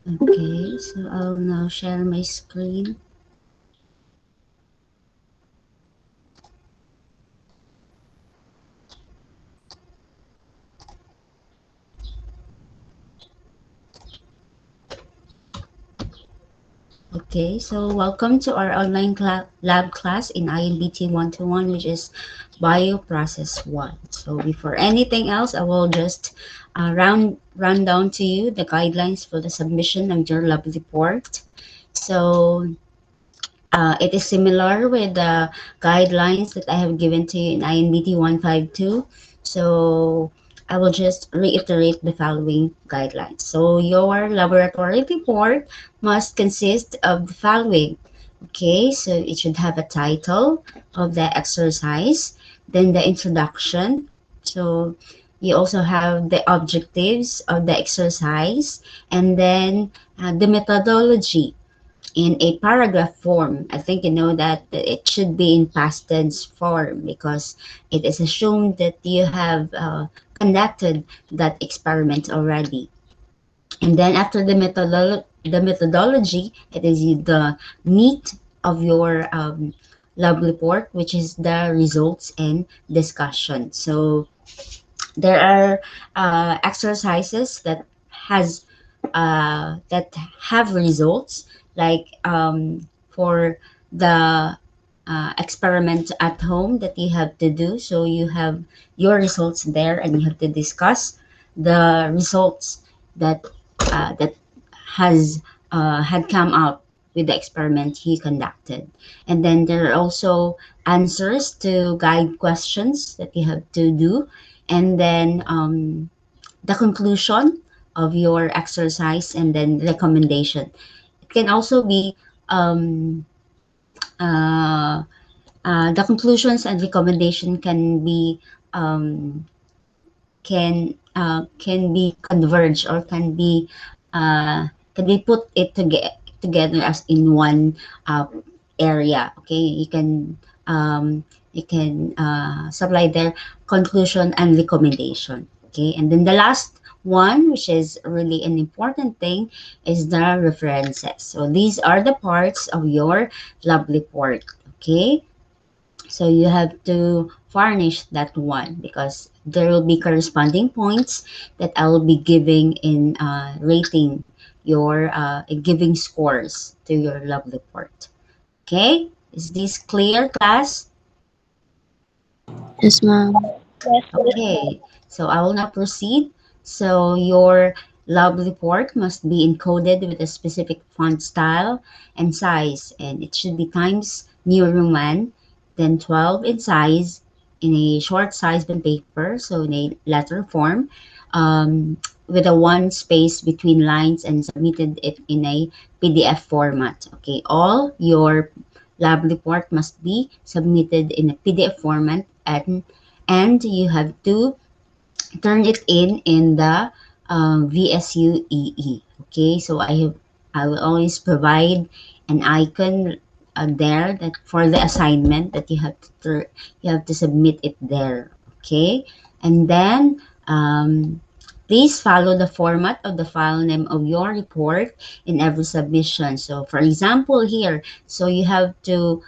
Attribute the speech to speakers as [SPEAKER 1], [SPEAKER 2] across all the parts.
[SPEAKER 1] Okay, so I'll now share my screen. Okay, so welcome to our online lab class in InBt121, which is Bioprocess 1. So before anything else, I will just run down to you the guidelines for the submission of your lab report. So it is similar with the guidelines that I have given to you in INBT 152. So I will just reiterate the following guidelines. So your laboratory report must consist of the following. Okay, so it should have a title of the exercise, then the introduction. So you also have the objectives of the exercise, and then the methodology in a paragraph form. I think you know that it should be in past tense form because it is assumed that you have conducted that experiment already. And then after the methodology, it is the meat of your lab report, which is the results and discussion. So there are exercises has that have results like for the experiment at home that you have to do. So you have your results there, and you have to discuss the results that that has had come out with the experiment he conducted. And then there are also answers to guide questions that you have to do, and then the conclusion of your exercise, and then recommendation. It can also be um, uh, the conclusions and recommendation um, can be converged, or can be put it together as in one uh, area. Okay, um, you can supply their conclusion and recommendation. Okay, and then the last one, which is really an important thing, is the references. So these are the parts of your lab report. Okay, so you have to varnish that one because there will be corresponding points that I will be giving in rating your giving scores to your lab report. Okay, is this clear, class?
[SPEAKER 2] Yes, ma'am.
[SPEAKER 3] Yes, yes,
[SPEAKER 1] Okay, so I will now proceed. So your lab report must be encoded with a specific font style and size, and it should be Times New Roman, then 12 in size, in a short size pen paper, so in a letter form, with a one space between lines, and submitted it in a PDF format. Okay, all your lab report must be submitted in a PDF format, and you have to turn it in the VSUEE. Okay, so I will always provide an icon there that for the assignment that you have to submit it there. Okay, and then please follow the format of the file name of your report in every submission. So for example here, so you have to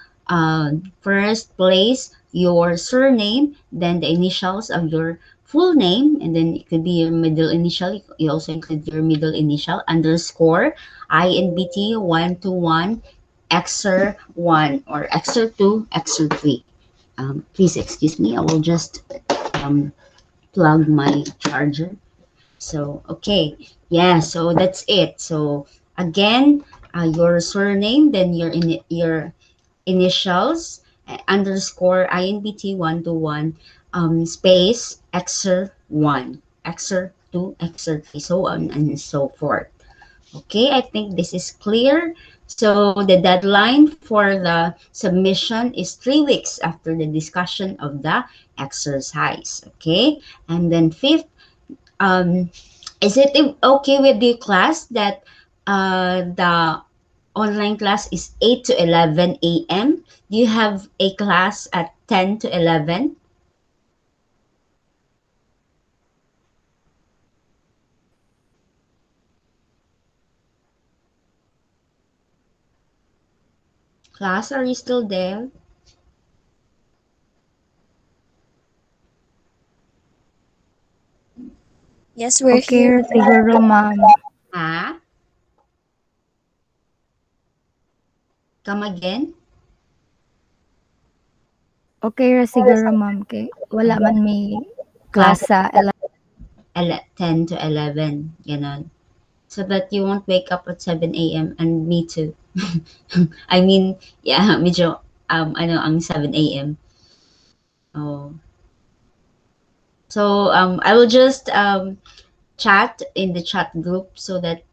[SPEAKER 1] first place your surname, then the initials of your full name, and then it could be your middle initial. You also include your middle initial, underscore INBT121 XR1 or XR2 XR3. Please excuse me, I will just um, plug my charger. So, okay. Yeah, so that's it. So, again, your surname, then your initials, underscore INBT121, space XR1, XR2, XR3, so on and so forth. Okay, I think this is clear. So the deadline for the submission is 3 weeks after the discussion of the exercise. Okay, and then fifth, um, is it okay with the class that the online class is 8 to 11 a.m.? Do you have a class at 10 to 11? Class, are you still there?
[SPEAKER 2] Yes, we're
[SPEAKER 3] Okay
[SPEAKER 2] here.
[SPEAKER 3] ra siguro, ma'am.
[SPEAKER 1] Ha? Come again?
[SPEAKER 3] Okay ra siguro, ma'am, kay wala man may class
[SPEAKER 1] Class
[SPEAKER 3] sa
[SPEAKER 1] 10 to 11, ganon. So that you won't wake up at 7 a.m. and me too. I mean, yeah, medyo, ano, ang 7 a.m. Oh. So, I will just, chat in the chat group so that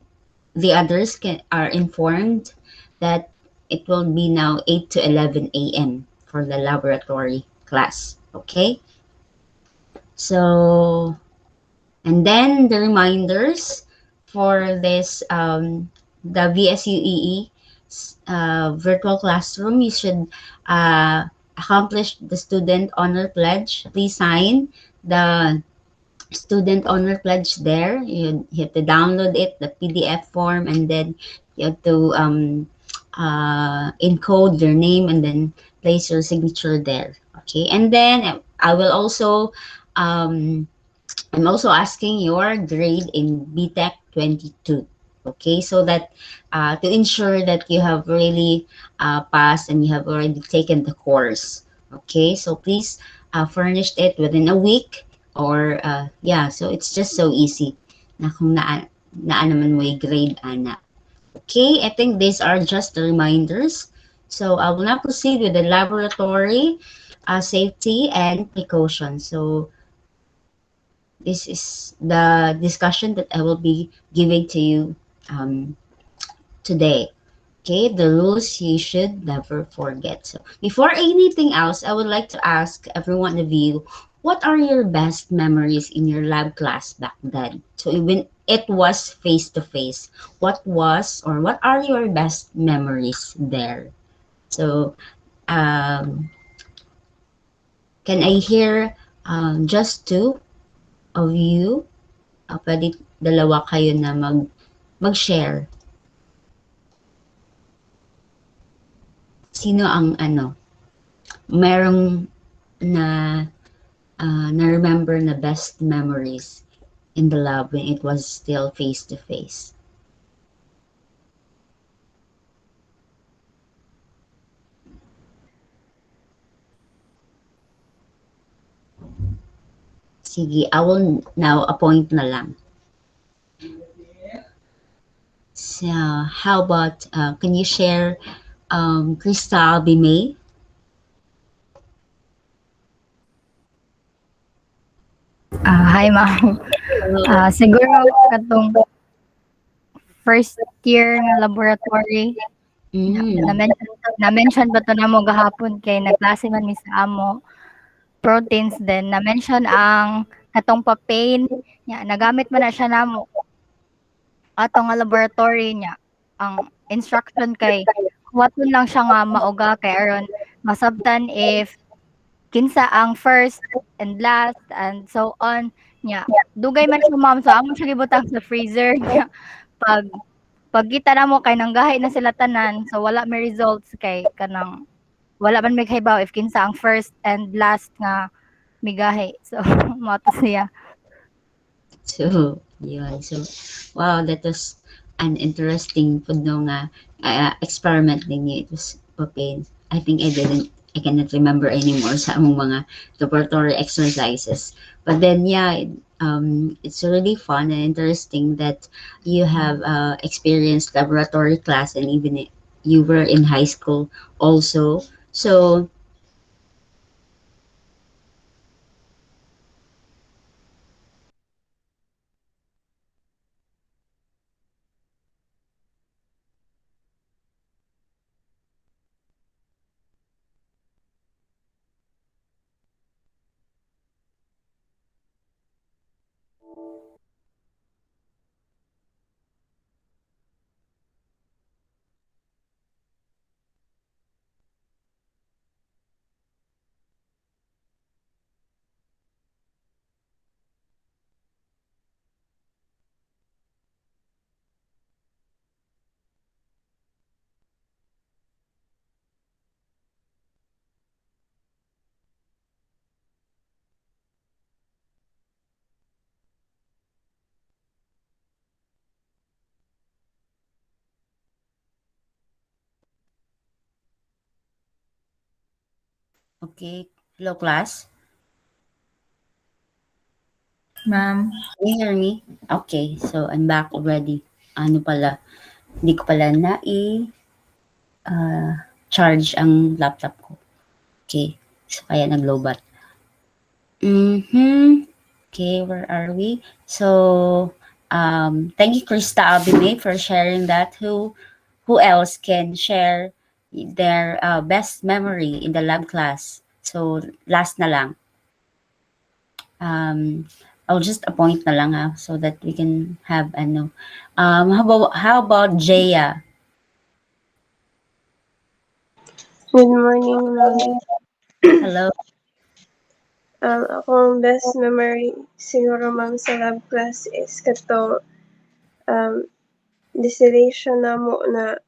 [SPEAKER 1] the others are informed that it will be now 8 to 11 a.m. for the laboratory class. Okay? So, and then the reminders for this, the VSUEE virtual classroom, you should uh, accomplish the student honor pledge. Please sign the student honor pledge there. You have to download it, the PDF form, and then you have to encode your name and then place your signature there. Okay, and then I will also um, I'm also asking your grade in BTech 22. Okay, so that to ensure that you have really passed and you have already taken the course. Okay, so please furnish it within a week or yeah, so it's just so easy na kung naa naman mo yung grade ana. Okay, I think these are just the reminders. So I will now proceed with the laboratory safety and precautions. So this is the discussion that I will be giving to you today. Okay, the rules you should never forget. So, before anything else, I would like to ask every one of you, what are your best memories in your lab class back then? So, when it was face to face, what was or what are your best memories there? So, um, can I hear just two of you? Pwede dalawa kayo na mag-share. Sino ang ano, merong na na-remember na best memories in the lab when it was still face to face? Sige, I will now appoint na lang. So, how about, can you share, Crystal Bimay?
[SPEAKER 3] hi, ma'am. Siguro katong first year nga laboratory
[SPEAKER 1] Mm,
[SPEAKER 3] na-mention ba 'to namo gahapon kay nagklase man mi sa amo proteins then na-mention ang katong papain nya nagamit man na siya namo ato nga laboratory niya ang instruction kay huwaton lang siya nga mauga kay aron masabtan if kinsa ang first and last and so on nya dugay man siya ma'am so amo siya gibutang sa freezer nya pag pagkita namo kay nanggahi na sila tanan so wala may results kay kanang wala man may kahibaw if kinsa ang first and last nga migahi so mao to siya.
[SPEAKER 1] so, yun. So, wow, that was an interesting food no nga experiment ninyo. It was papain. I think I cannot remember anymore sa among mga laboratory exercises. But then, yeah, it's really fun and interesting that you have experienced laboratory class and even you were in high school also. So, Okay. Hello, class.
[SPEAKER 2] Ma'am.
[SPEAKER 1] Can you hear me? Okay. So, I'm back already. Ano pala? Hindi ko pala charge ang laptop ko. Okay. So, kaya nag-lowbat. Mm-hmm. Okay, where are we? So, thank you, Krista Abime, for sharing that. Who else can share their best memory in the lab class? So, last na lang. I'll just appoint na lang so that we can have ano. How about Jaya?
[SPEAKER 4] Good morning, ma'am.
[SPEAKER 1] Hello.
[SPEAKER 4] Akong best memory siguro, ma'am, sa lab class is katong um, distillation namo na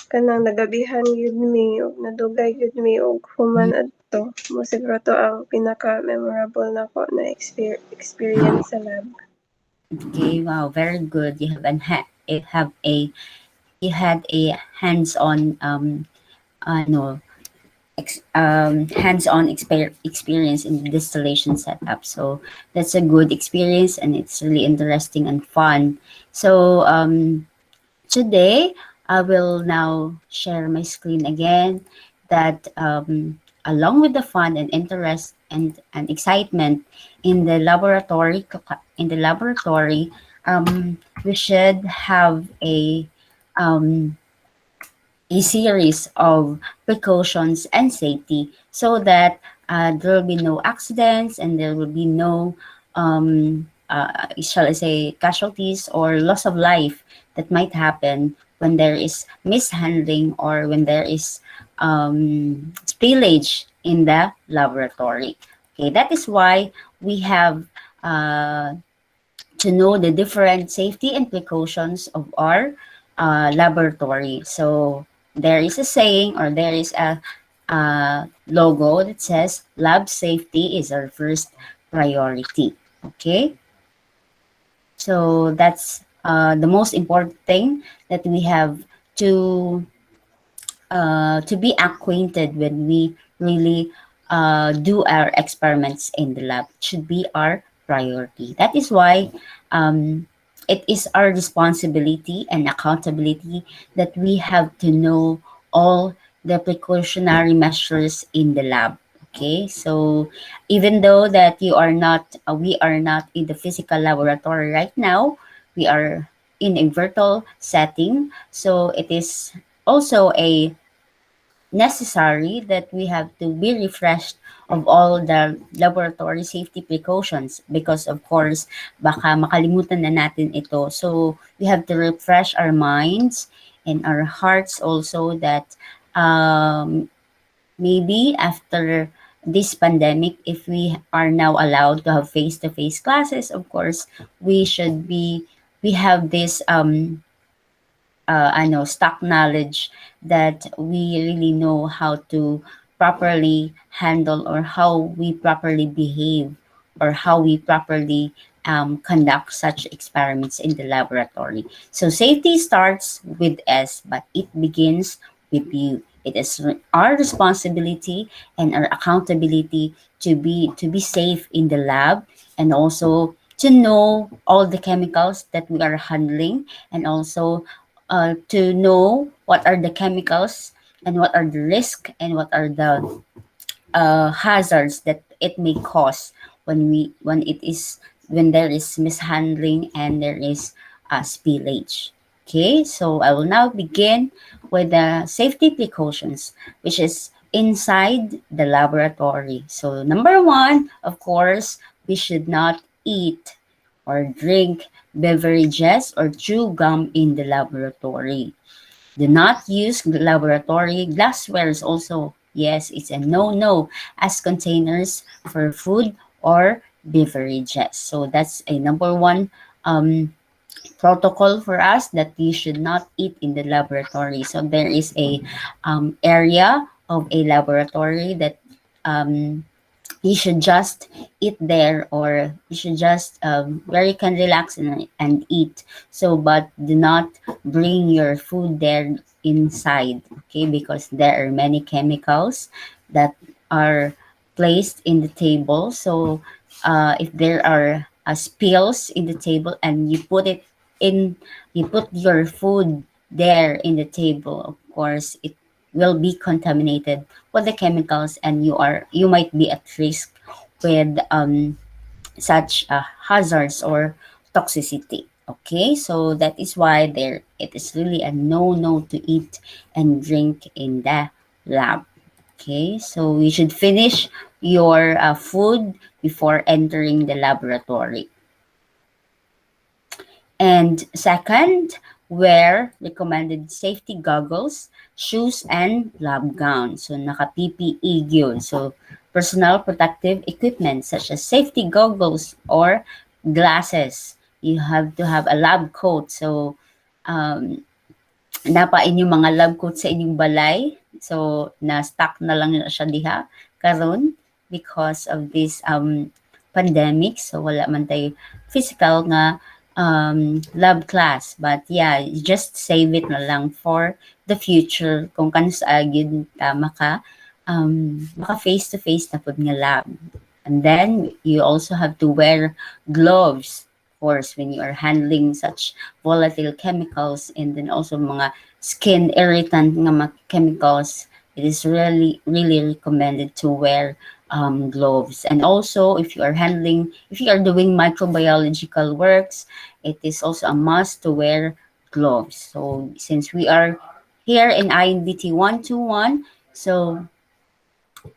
[SPEAKER 4] kanang nagabihan yun mi ug nadugay yun mi og human adto. Mo siguro to ang pinaka-memorable nako na experience sa lab.
[SPEAKER 1] Okay, wow, very good. You had a hands-on ano hands-on experience in the distillation setup. So that's a good experience and it's really interesting and fun. So today I will now share my screen again that along with the fun and interest and excitement in the laboratory we should have um, a series of precautions and safety so that there will be no accidents and there will be no, shall I say, casualties or loss of life that might happen when there is mishandling or when there is spillage in the laboratory. Okay, that is why we have uh, to know the different safety and precautions of our laboratory. So there is a saying or there is a logo that says lab safety is our first priority. Okay, so that's the most important thing that we have to to be acquainted when we really do our experiments in the lab. It should be our priority. That is why um, it is our responsibility and accountability that we have to know all the precautionary measures in the lab. Okay, so even though that we are not in the physical laboratory right now, we are in a virtual setting. So it is also a necessary that we have to be refreshed of all the laboratory safety precautions because of course baka makalimutan na natin ito, so we have to refresh our minds and our hearts also that maybe after this pandemic, if we are now allowed to have face-to-face classes, of course we have this stock knowledge that we really know how to properly handle or how we properly behave or how we properly conduct such experiments in the laboratory. So safety starts with S, but it begins with you. It is our responsibility and our accountability to be safe in the lab and also to know all the chemicals that we are handling and also to know what are the chemicals and what are the risk and what are the hazards that it may cause when there is mishandling and there is spillage. Okay, so I will now begin with the safety precautions, which is inside the laboratory. So number one, of course, we should not eat or drink beverages or chew gum in the laboratory. Do not use laboratory glasswares also. Yes, it's a no-no as containers for food or beverages. So that's a number one protocol for us that you should not eat in the laboratory. So there is a area of a laboratory that um, you should just eat there or you should just where you can relax and eat, so but do not bring your food there inside, okay, because there are many chemicals that are placed in the table. So if there are spills in the table and in, you put your food there in the table, of course, it will be contaminated with the chemicals, and you might be at risk with such hazards or toxicity. Okay, so that is why there it is really a no to eat and drink in the lab. Okay, so we should finish your food before entering the laboratory. And second, wear recommended safety goggles, shoes, and lab gown. So, naka-PPE yun. So, personal protective equipment such as safety goggles or glasses. You have to have a lab coat. So, um, napa inyong mga lab coat sa inyong balay. So, na-stock na lang na siya diha karon because of this pandemic. So, wala man tayo physical nga lab class. But yeah, just save it na lang for the future kung kano sa agad maka face-to-face na pod nga lab. And then you also have to wear gloves, of course, when you are handling such volatile chemicals, and then also mga skin irritant nga chemicals. It is really recommended to wear gloves. And also, if you are doing microbiological works, it is also a must to wear gloves. So since we are here in INBT 121, so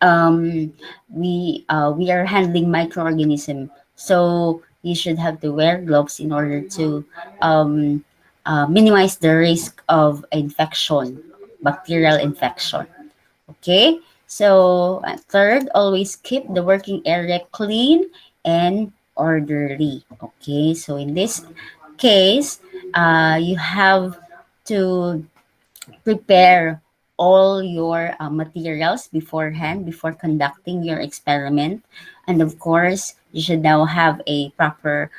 [SPEAKER 1] um, we are handling microorganism, so you should have to wear gloves in order to um, minimize the risk of infection, bacterial infection. Okay, so third, always keep the working area clean and orderly. Okay, so in this case, you have to prepare all your materials beforehand before conducting your experiment. And of course, you should now have a proper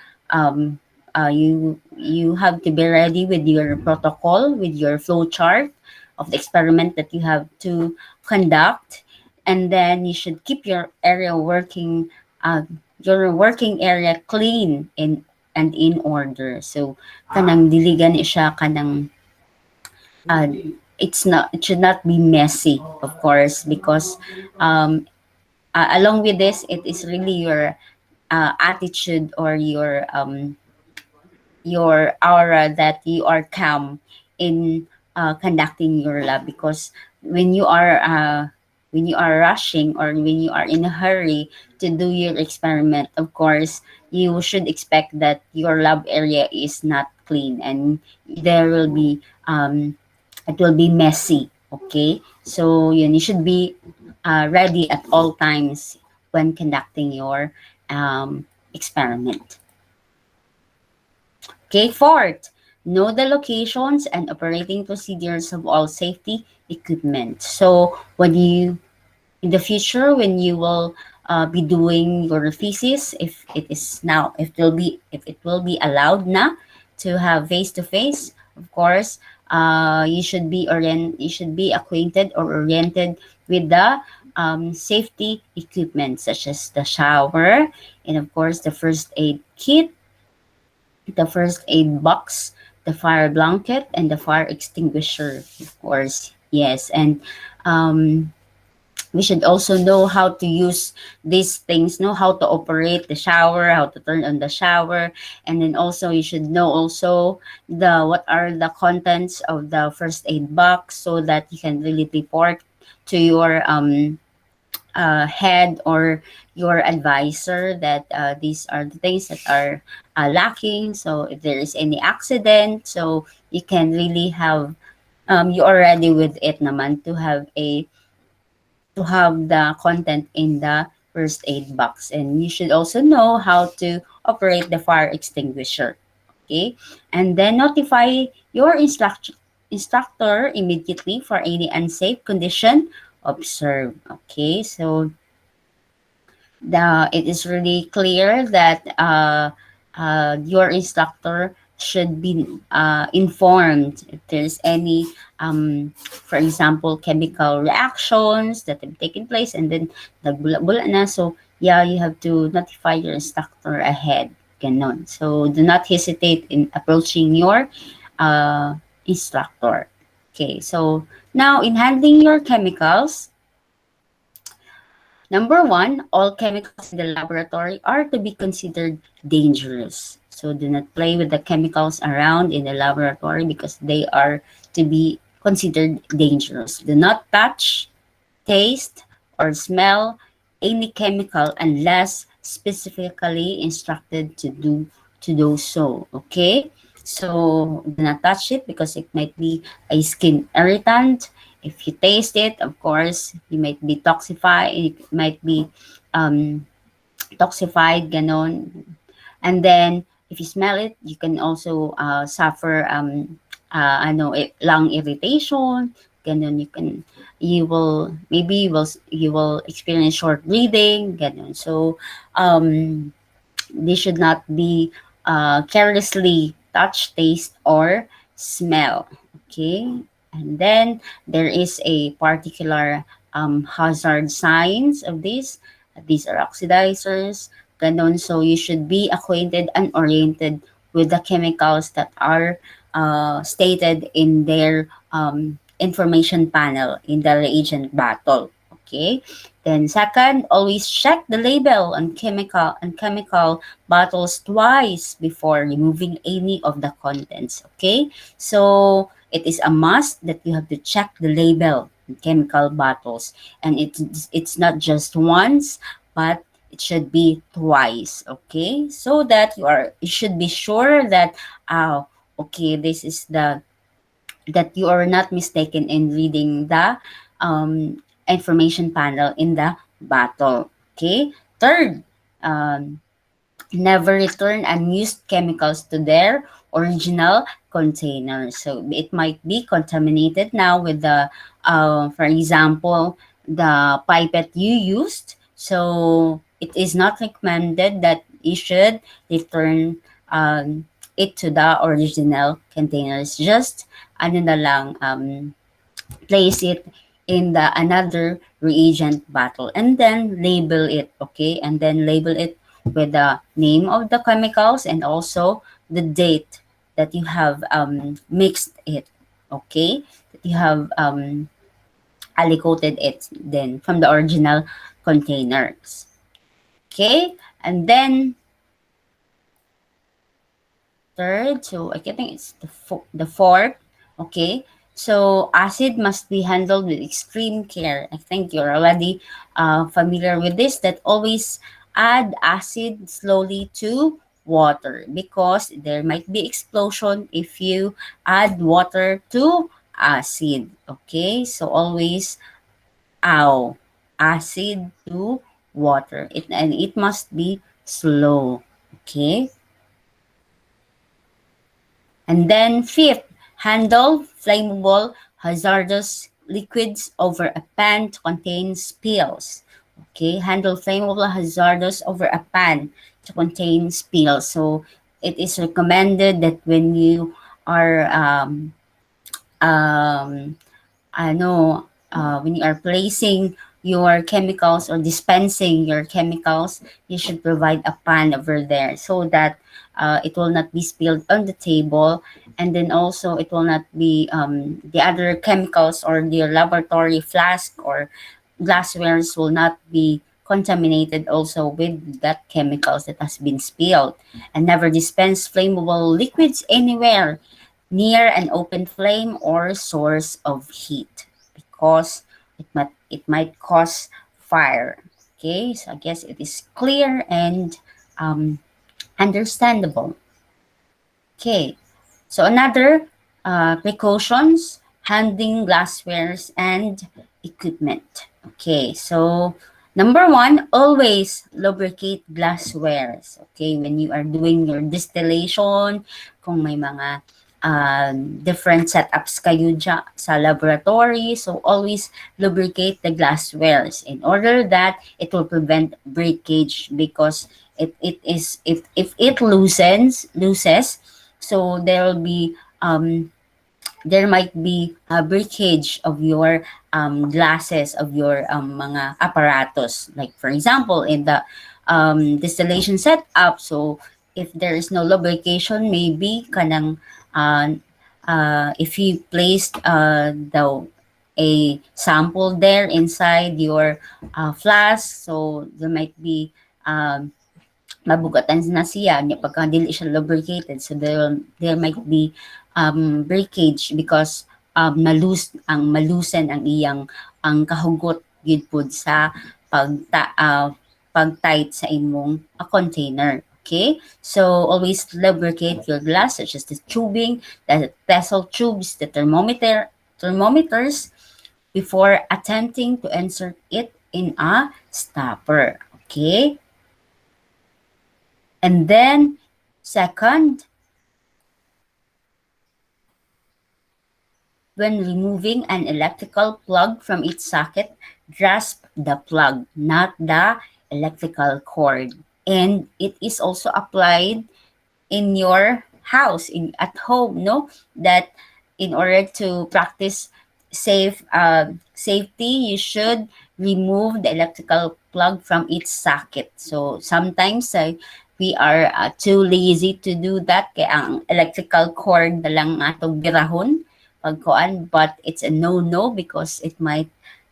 [SPEAKER 1] you have to be ready with your protocol, with your flow chart of the experiment that you have to conduct. And then you should keep your working area clean and in order. So kanang diligan siya kanang uh, it should not be messy, of course, because um, along with this, it is really your attitude or your aura that you are calm in conducting your lab. Because when you are uh, when you are rushing or when you are in a hurry to do your experiment, of course you should expect that your lab area is not clean, and there will be it will be messy. Okay, so you should be ready at all times when conducting your experiment. Okay, fourth, know the locations and operating procedures of all safety equipment. So when you in the future, when you will be doing your thesis, if it will be allowed na to have face to face, of course, you should be acquainted or oriented with the safety equipment such as the shower, and of course the first aid kit, the first aid box, the fire blanket, and the fire extinguisher, of course. Yes, and we should also know how to use these things, know how to operate the shower, how to turn on the shower, and then also you should know also the what are the contents of the first aid box, so that you can really report to your head or your advisor that these are the things that are lacking. So if there is any accident, so you can really have you are ready with it naman to have the content in the first aid box. And you should also know how to operate the fire extinguisher. Okay, and then notify your instructor immediately for any unsafe condition observed. Okay, so it is really clear that your instructor should be informed if there's any, for example, chemical reactions that have taken place and then nagbula-bula na. So, yeah, you have to notify your instructor ahead. Ganon. So, do not hesitate in approaching your instructor. Okay, so now in handling your chemicals, number one, all chemicals in the laboratory are to be considered dangerous. So do not play with the chemicals around in the laboratory because they are to be considered dangerous. Do not touch, taste, or smell any chemical unless specifically instructed to do so. Okay? So do not touch it because it might be a skin irritant. If you taste it, of course, you might be toxified. It might be um, toxified, ganon. And then, if you smell it, you can also suffer lung irritation. Ganon, you will experience short breathing. Ganon. So, um, they should not be carelessly touch, taste, or smell. Okay? And then there is a particular hazard signs of this. These are oxidizers, ganon. So you should be acquainted and oriented with the chemicals that are stated in their information panel in the reagent bottle. Okay. Then second, always check the label on chemical bottles twice before removing any of the contents. Okay, so it is a must that you have to check the label on chemical bottles, and it's not just once, but it should be twice. Okay, so that you should be sure that okay, this is the that you are not mistaken in reading the information panel in the bottle. Okay. Third, um, never return unused chemicals to their original container. So it might be contaminated now with the, for example, the pipette you used. So it is not recommended that you should return it to the original containers. Just ano na lang, place it in the another reagent bottle and then label it, okay, and then label it with the name of the chemicals and also the date that you have mixed it, okay, that you have aliquoted it then from the original containers, okay. And then third, so I think it's the fourth. Okay, so acid must be handled with extreme care. I think you're already familiar with this. That always add acid slowly to water because there might be explosion if you add water to acid. Okay, so always ow acid to water. It must be slow. Okay. And then fifth, handle flammable hazardous liquids over a pan to contain spills. Okay, handle flammable hazardous over a pan to contain spills. So it is recommended that when you are um, when you are placing your chemicals or dispensing your chemicals, you should provide a pan over there so that it will not be spilled on the table. And then also it will not be the other chemicals or the laboratory flask or glasswares will not be contaminated also with that chemicals that has been spilled. And never dispense flammable liquids anywhere near an open flame or source of heat because it might cause fire. Okay, so I guess it is clear and um, understandable. Okay, so another precautions, handling glasswares and equipment. Okay, so number one, always lubricate glasswares. Okay, when you are doing your distillation, kung may mga different setups kayo dyan sa laboratory, so always lubricate the glasswares in order that it will prevent breakage because if it loosens loses So there might be a breakage of your glasses of your mga apparatus, like for example in the distillation setup. So if there is no lubrication, maybe kanang if you placed the a sample there inside your flask, so there might be mabugatan na siya nya pagka dili siya lubricated, so there might be breakage because malusen ang iyang ang kahugot gid pud sa pag-tight sa imong container. Okay, so always lubricate your glass, such as the tubing, the vessel tubes, the thermometers before attempting to insert it in a stopper. Okay, and then second, when removing an electrical plug from its socket, grasp the plug, not the electrical cord. And it is also applied in your house, in at home, no, that in order to practice safety, you should remove the electrical plug from its socket. So sometimes we are too lazy to do that, kaya ang electrical cord na lang atong birahon pagkuan, but it's a no because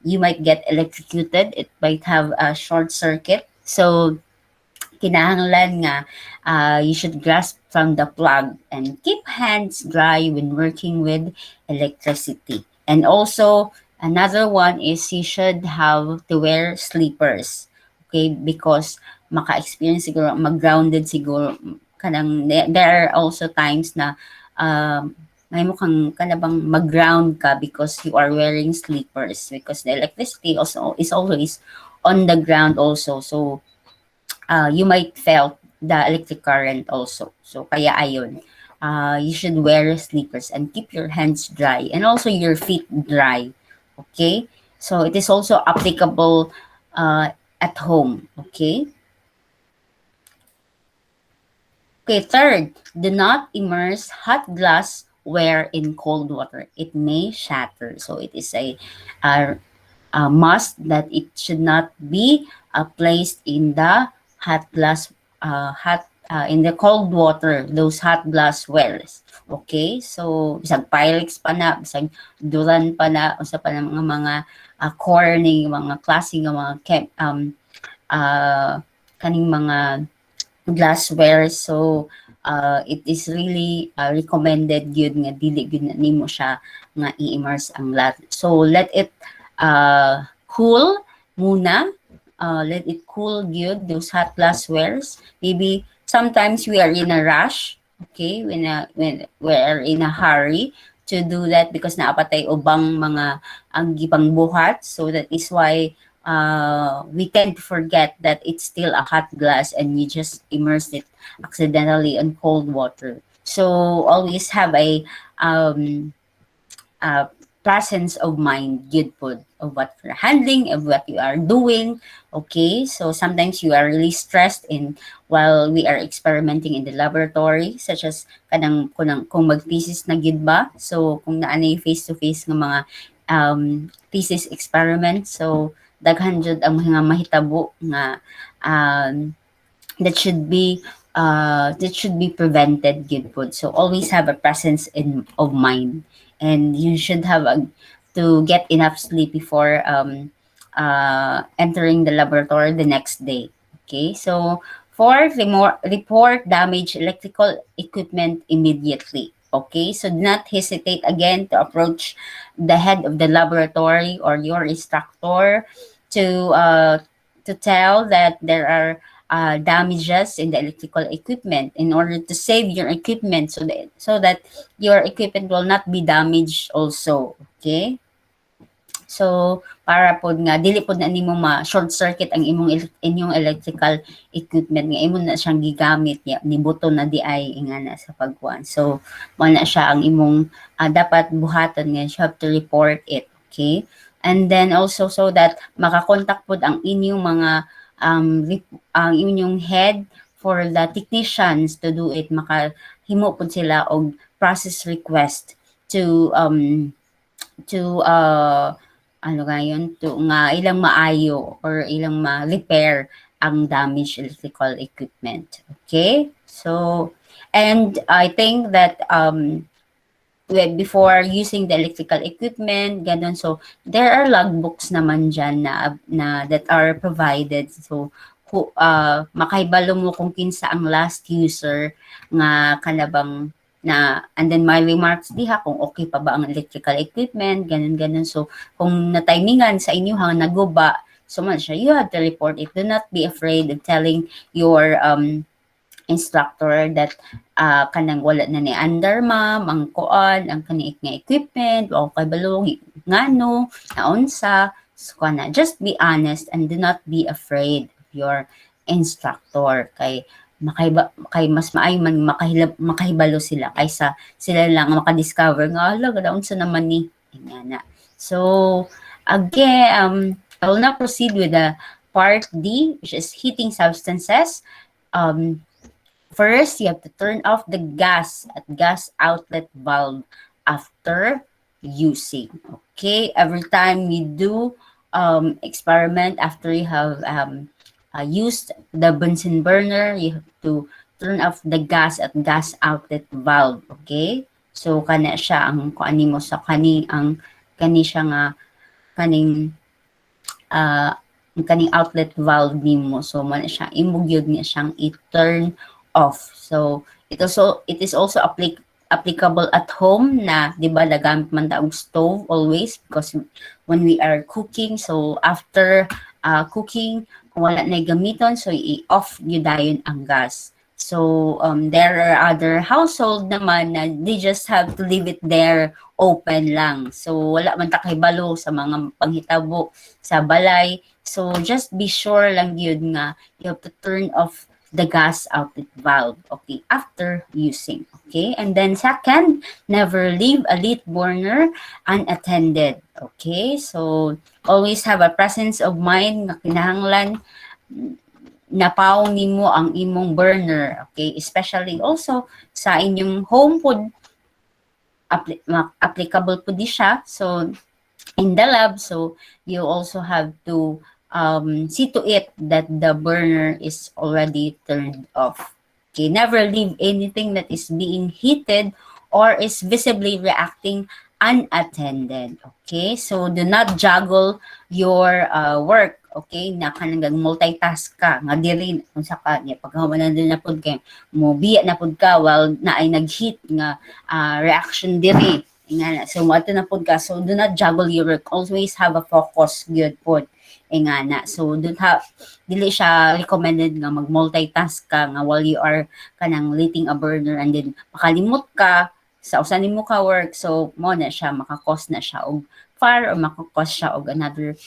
[SPEAKER 1] you might get electrocuted, it might have a short circuit. So kinahanglan nga you should grasp from the plug and keep hands dry when working with electricity. And also, another one is you should have to wear slippers. Okay, because maka-experience siguro, mag-grounded siguro, there are also times na may mukhang kanabang mag-ground ka because you are wearing slippers, because the electricity also is always on the ground also. So you might felt the electric current also. So kaya ayon, you should wear slippers and keep your hands dry and also your feet dry. Okay? So it is also applicable at home. Okay? Okay, third, do not immerse hot glassware in cold water. It may shatter. So it is a must that it should not be placed in the hot glass hot in the cold water, those hot glasswares. Okay, so bisag Pyrex pa na, bisag Duran pa na, usa pa na mga corning, mga klase nga mga uh, kaning mga glassware. So it is really recommended yun nga dili gyud na nimo siya nga i-immerse ang glass. So let it cool muna. Let it cool good, those hot glasswares. Maybe sometimes we are in a rush, okay, when we're in a hurry to do that because naapatay ubang mga ang gipang buhat. So that is why we tend to forget that it's still a hot glass and you just immerse it accidentally in cold water. So always have a um, presence of mind, good po, of what you're handling, of what you are doing. Okay, so sometimes you are really stressed in while we are experimenting in the laboratory, such as kung mag-thesis na gid ba, so kung naa na face to face ng mga thesis experiment, so daghan jud ang mga mahitabo nga um, that should be prevented, good food. So always have a presence of mind, and you should have to get enough sleep before entering the laboratory the next day. Okay, so fourth, report damaged electrical equipment immediately. Okay, so do not hesitate again to approach the head of the laboratory or your instructor to uh, to tell that there are damages in the electrical equipment in order to save your equipment, so that your equipment will not be damaged also. Okay, so para pod nga dili pod na nimo ma short circuit ang inyong electrical equipment nga imo na siyang gigamit niya ni buto na di ay ingana sa pagkuan. So mo na siya ang imong dapat buhaton nga, you have to report it. Okay, and then also so that makakontak pod ang inyong mga ang inyong head for the technicians to do it, himo pud sila og process request to ano gayon to nga ilang maayo or ilang ma-repair ang damaged electrical equipment. Okay? So, and I think that before using the electrical equipment, ganun. So, there are logbooks naman dyan na that are provided. So, makahibalo mo kung kinsa ang last user nga kanabang na and then my remarks diha kung okay pa ba ang electrical equipment, ganun. So, kung na-timingan sa inyo hang naguba, so man siya, you have to report it. Do not be afraid of telling your instructor that kanang wala na ni under ma'am ang kuan ang kaniik nga equipment o kay balong ngano naunsa so kana just be honest and do not be afraid of your instructor kay mas maayo man makahibalo sila kaysa sila lang maka-discover nga ala unsa naman ni nga. So again I will now proceed with the part D, which is heating substances. First, you have to turn off the gas at gas outlet valve after using. Okay, every time you do experiment after you have used the Bunsen burner, you have to turn off the gas at gas outlet valve. Okay, so kana siya ang kuani mo sa kani siya nga kaning ang kaning outlet valve nimo so man siya imong gyud niya siyang i-turn off. So it is also applicable at home na 'di ba nagamit man ta og stove always because when we are cooking so after cooking kung wala na gamiton so i-off gyud dayon ang gas. So there are other household naman na they just have to leave it there open lang. So wala man ta kahibalo sa mga panghitabo sa balay. So just be sure lang yun nga you have to turn off the gas outlet valve, okay, after using, okay? And then second, never leave a lit burner unattended, okay? So always have a presence of mind na kinahanglan napaw nimo ang imong burner, okay? Especially also sa inyong home food, applicable po di siya. So in the lab, so you also have to see to it that the burner is already turned off. Okay, never leave anything that is being heated or is visibly reacting unattended. Okay, so do not juggle your work. Okay, na kanang multitask ka nga dili unsa ka niya paghaman na pud kay mo biya na pud ka while na ay nag-heat nga reaction diri nga so wato na pud ka so do not juggle your work, always have a focus good pod nga na so don't have dili siya recommended nga mag multitask ka nga while you are kanang lighting a burner and then makalimot ka sa usa nimo ka work so mo na siya makakos na siya og fire or makakos siya og another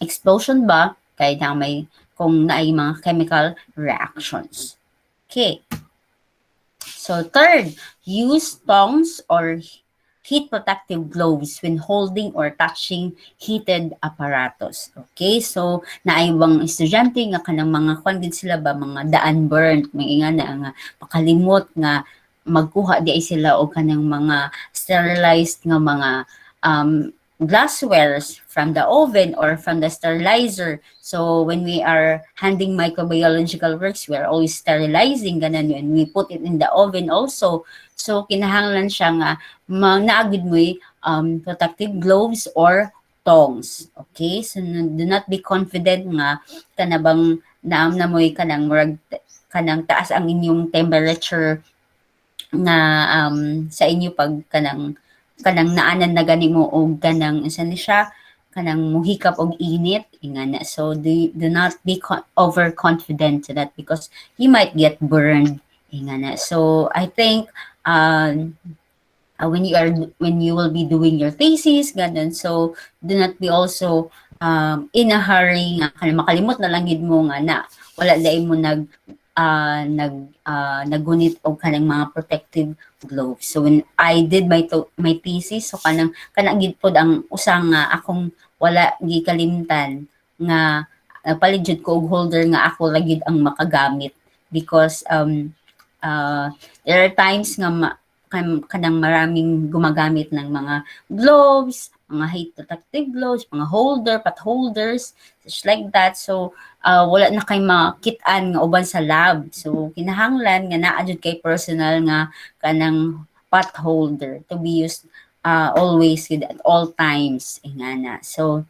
[SPEAKER 1] explosion ba kay na may kung naay mga chemical reactions. Okay. So third, use tongs or heat protective gloves when holding or touching heated apparatus. Okay, so naaibang estudyante nga kanang mga kwan sila ba mga daan burnt, may nga na nga makalimot nga magkuha di ay sila o kanang mga sterilized nga mga glasswares from the oven or from the sterilizer. So when we are handling microbiological works, we are always sterilizing ganan when we put it in the oven also. So kinahanglan siya nga naagid mo protective gloves or tongs. Okay? So do not be confident nga kanabang naam na mo'y kanang kanang taas ang inyong temperature nga sa inyo pag kanang naanan na gani mo og kanang isa ni siya kanang muhikap og init ingana so do not be overconfident to that because you might get burned ingana so I think when you will be doing your thesis ganun so do not be also in a hurry nga makalimot na lang gid mo nga na wala dai mo nagunit og kanang mga protective gloves. So when I did my thesis so kanang gid pod ang usa nga akong wala gikalimtan nga palit jud ko og holder nga ako ra gyud ang makagamit because there are times nga kanang maraming gumagamit ng mga gloves, mga heat protective gloves, mga holder, pot holders, such like that. So, wala na kay makitaan nga uban sa lab. So, kinahanglan nga naa jud kay personal nga kanang pot holder to be used always with at all times ingana. So,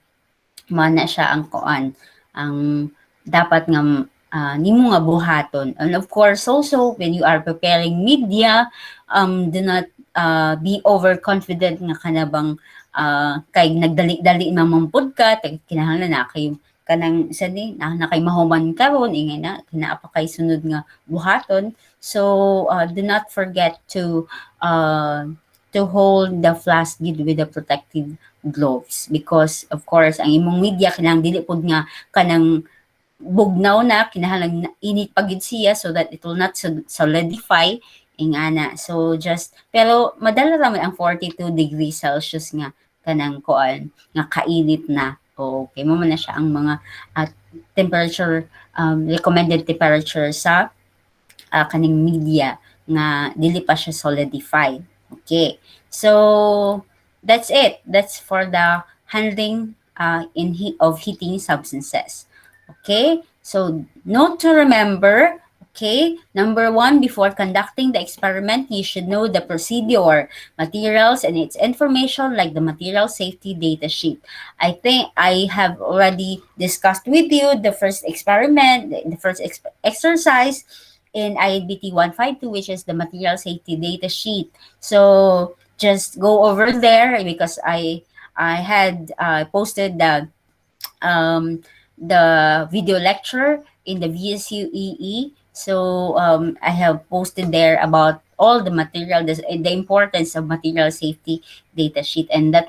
[SPEAKER 1] mana siya ang kuan ang dapat nga nimo nga buhaton. And of course also when you are preparing media, do not be overconfident nga kanabang kay nagdali-dali mamumpod ka kinahanglan na kay kanang isa ni na kay mahuman karon ingay na kinaa pa kay sunod nga buhaton. So do not forget to hold the flask gid with the protective gloves because of course ang imong media kinahang dili pud nga kanang bugnaw na kinahanglan init pa gid siya so that it will not solidify ingana. So just pero madala ra man ang 42 degrees Celsius nga kanang kuan nga kainit na. Okay mo man na siya ang mga temperature recommended temperature sa kaning media nga dili pa siya solidify. Okay. So that's it. That's for the handling of heating substances. Okay. So note to remember. Okay. Number one, before conducting the experiment, you should know the procedure, materials, and its information like the material safety data sheet. I think I have already discussed with you the first experiment, the first exercise in InBt122, which is the material safety data sheet. So just go over there because I had posted the video lecture in the VSUEE. So I have posted there about all the material, the importance of material safety data sheet, and that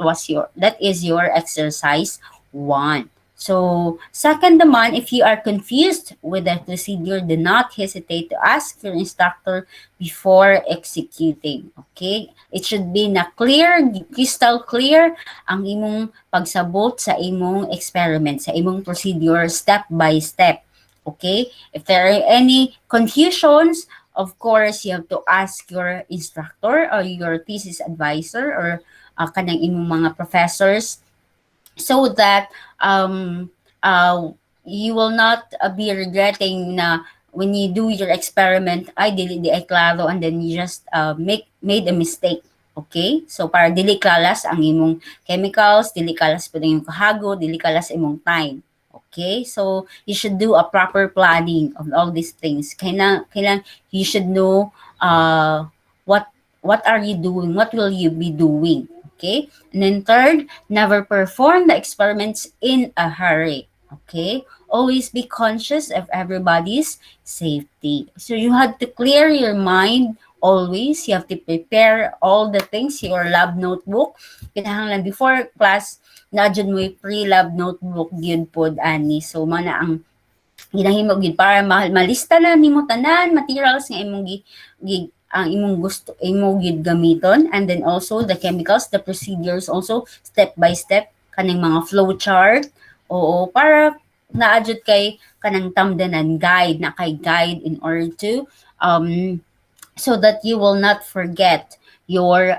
[SPEAKER 1] is your exercise one. So, second naman, if you are confused with the procedure, do not hesitate to ask your instructor before executing. Okay? It should be na clear, crystal clear ang imong pagsabot sa imong experiment, sa imong procedure step by step. Okay? If there are any confusions, of course, you have to ask your instructor or your thesis advisor or kanang imong mga professors so that you will not be regretting na when you do your experiment, ay dili di ay klaro and then you just made a mistake. Okay? So para dili kalas ang imong chemicals, dili kalas pud ang imong kahago, dili kalas imong time. Okay? So you should do a proper planning of all these things. Kailan you should know what are you doing, what will you be doing. Okay? And then third, never perform the experiments in a hurry. Okay? Always be conscious of everybody's safety. So you have to clear your mind always. You have to prepare all the things, your lab notebook. Kinahanglan before class, na dyan mo pre-lab notebook yun pod ani. So mana ang ginahimo gid para malista na nimo tanan materials nga imong ang imong gusto imo gid gamiton, and then also the chemicals, the procedures also step by step kaning mga flow chart. Oo, para naadjud kay kanang tamdanan guide na kay guide in order to so that you will not forget your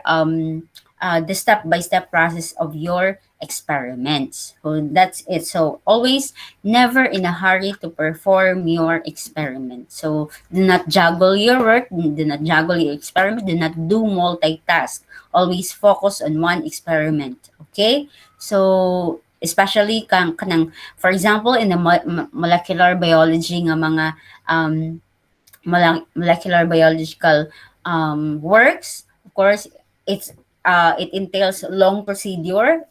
[SPEAKER 1] the step-by-step process of your experiments. So that's it. So always never in a hurry to perform your experiment. So do not juggle your work, do not juggle your experiment, do not do multitask. Always focus on one experiment. Okay? So especially kanang for example in the molecular biology nga mga molecular biological works, of course, it entails long procedure.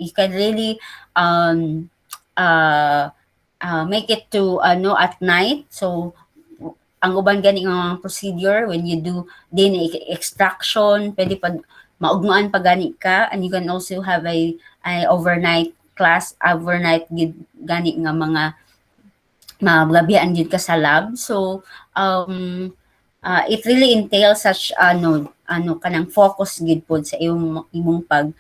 [SPEAKER 1] You can really make it to at night. So ang uban gani nga procedure when you do DNA extraction, pwede pa maugmaan pa gani ka, and you can also have a overnight class, overnight gani nga mga magabihan jud ka sa lab. So it really entails such kanang focus gid pod sa imong pag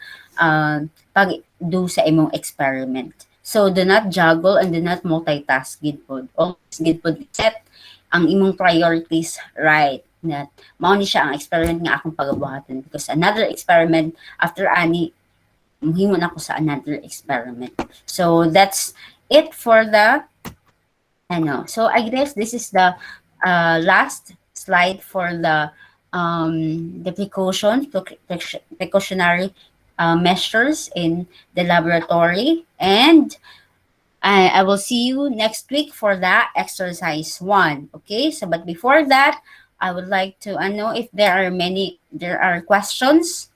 [SPEAKER 1] do sa imong experiment. So do not juggle and do not multitask gid pod. Always gid pod set ang imong priorities right. na mao ni siya ang experiment nga akong pagabuhaton because another experiment after ani muhimo na ako sa another experiment. So that's it for the ano. So I guess this is the last slide for the precautionary measures in the laboratory, and I will see you next week for that exercise one. Okay, so but before that, I would like to know if there are questions.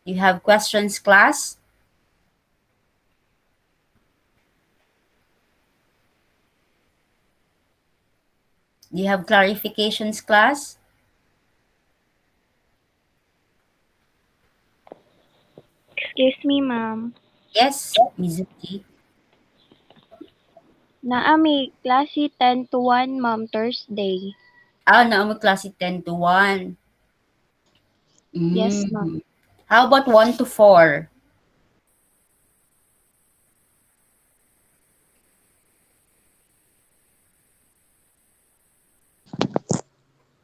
[SPEAKER 1] You have questions, class? Do you have clarifications, class?
[SPEAKER 2] Excuse me, ma'am.
[SPEAKER 1] Yes, Mizuki.
[SPEAKER 2] Naa may klase 10 to 1, ma'am, Thursday.
[SPEAKER 1] Ah, na mo klase 10 to 1.
[SPEAKER 2] Yes, ma'am.
[SPEAKER 1] How about 1 to 4?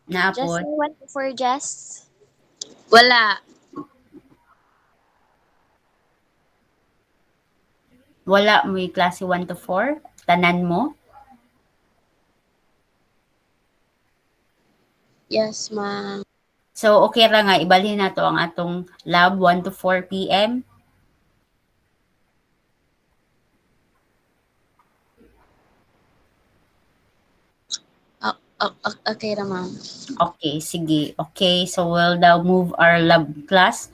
[SPEAKER 5] Just
[SPEAKER 1] Naapod?
[SPEAKER 5] what for just?
[SPEAKER 6] Wala.
[SPEAKER 1] Wala mo yung klase 1 to 4? Tanan mo?
[SPEAKER 6] Yes, ma'am.
[SPEAKER 1] So, okay ra nga, ibalhin na to ang atong lab 1 to 4 p.m.
[SPEAKER 6] Okay ra, ma'am.
[SPEAKER 1] Okay, sige. Okay, so we'll now move our lab class.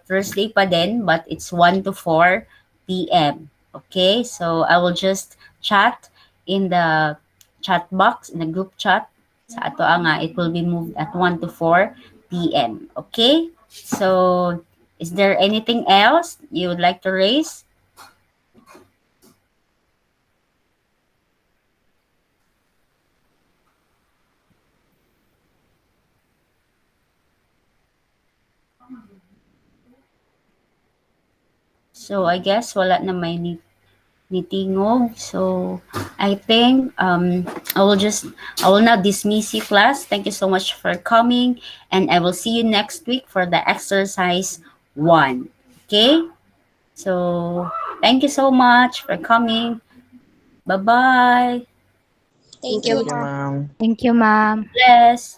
[SPEAKER 1] Thursday pa din, but it's 1 to 4 p.m. Okay, so I will just chat in the chat box, in the group chat. Sa ato nga, it will be moved at 1 to 4 p.m. Okay, so is there anything else you would like to raise? So I guess wala na may nitingog. So I think I will now dismiss you, class. Thank you so much for coming, and I will see you next week for the exercise one. Okay? So thank you so much for coming. Bye bye.
[SPEAKER 5] Thank
[SPEAKER 6] Thank
[SPEAKER 5] you,
[SPEAKER 6] you,
[SPEAKER 5] ma'am.
[SPEAKER 3] Thank you, ma'am.
[SPEAKER 1] Bless.